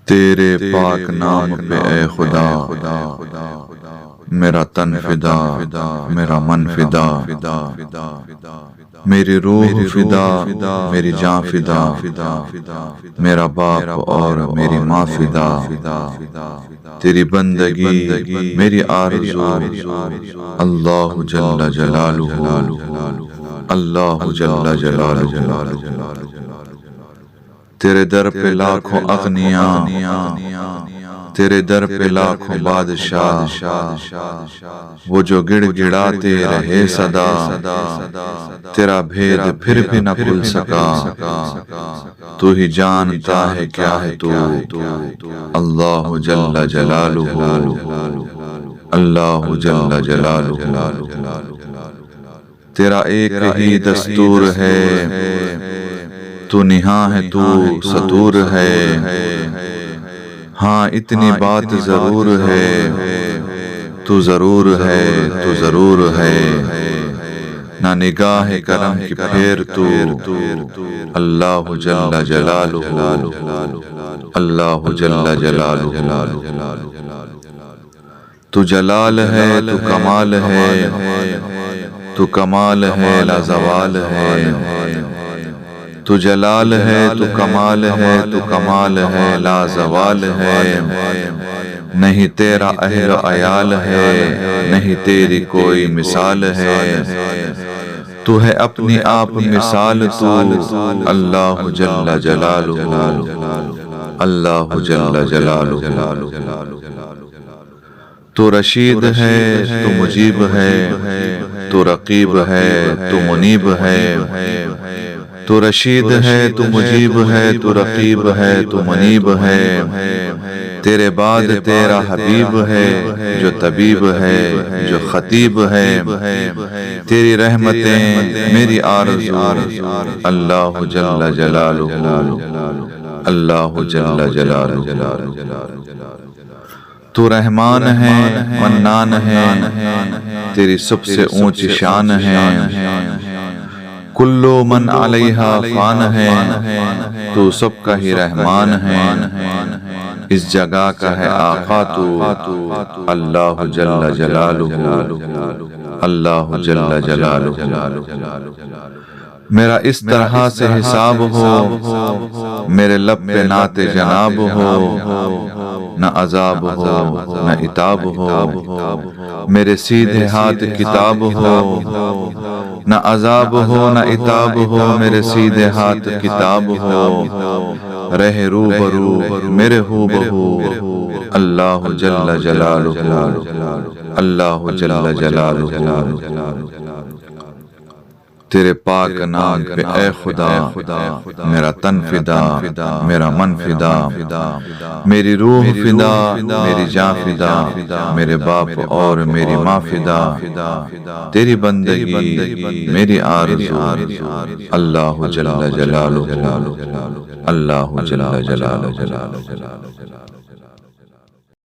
تیرے پاک نام پہ اے خدا میرا تن فدا، میرا من فدا، میری روح فدا، میری جان فدا، میرا باپ اور میری ماں فدا، تیری بندگی میری آرزو، اللہ جل جلالہ، اللہ جل جلالہ۔ تیرے در پہ لاکھوں اغنیاں، تیرے در پہ لاکھوں بادشاہ، وہ جو گڑ گڑاتے رہے صدا، تیرا بھید پھر بھی نہ کھل سکا، تو ہی جانتا ہے کیا ہے تو، اللہ جل جلالہ، اللہ جل جلالہ۔ تیرا ایک ہی دستور ہے، تو نہاں ہے تو ستور ہے، ہاں اتنی بات ضرور ہے، تو ضرور ہے، تو ضرور ہے، نہ نگاہ کرم کی پھیر تو، اللہ جل جلالہ، اللہ جل جلالہ۔ تو جلال ہے، تو کمال ہے، تو کمال ہے لازوال ہے، تو جلال ہے، تو کمال ہے، تو کمال ہے لازوال ہے، نہیں تیرا اہل و عیال ہے، نہیں تیری کوئی مثال ہے، تو ہے اپنی آپ مثال تو، اللہ جل جلالہ، اللہ جل جلالہ۔ تو رشید ہے، تو مجیب ہے، تو رقیب ہے، تو منیب ہے، تو رشید ہے، تو مجیب ہے، تو رقیب ہے، تو منیب ہے، تیرے بعد تیرا حبیب ہے، جو طبیب ہے، جو خطیب ہے، تیری رحمتیں میری آرزو، اللہ جل جلالہ، اللہ جل جلالہ۔ تو رحمان ہے، منان ہے، تیری سب سے اونچی شان ہے، کلو من علیہا فان ہے، تو سب کا ہی رحمان ہے، اس جگہ کا ہے آقا تو، اللہ جل جلالہ، اللہ جل جلالہ۔ میرا اس طرح سے حساب ہو، میرے لب پہ نعت جناب ہو، نہ عذاب ہو نہ عتاب ہو، میرے سیدھے ہاتھ کتاب ہو، نہ عذاب ہو نہ عتاب ہو، میرے سیدھے ہاتھ کتاب ہو، رہے روبرو میرے ہو بہو، اللہ جل جلالہ، اللہ جل جلالہ۔ تیرے پاک نام پہ اے خدا میرا تن فدا، میرا من فدا، میری روح فدا، میری جان فدا، میرے باپ اور میری ماں فدا، تیری بندگی میری آرزو، اللہ جل جلالہ، اللہ جل جلالہ۔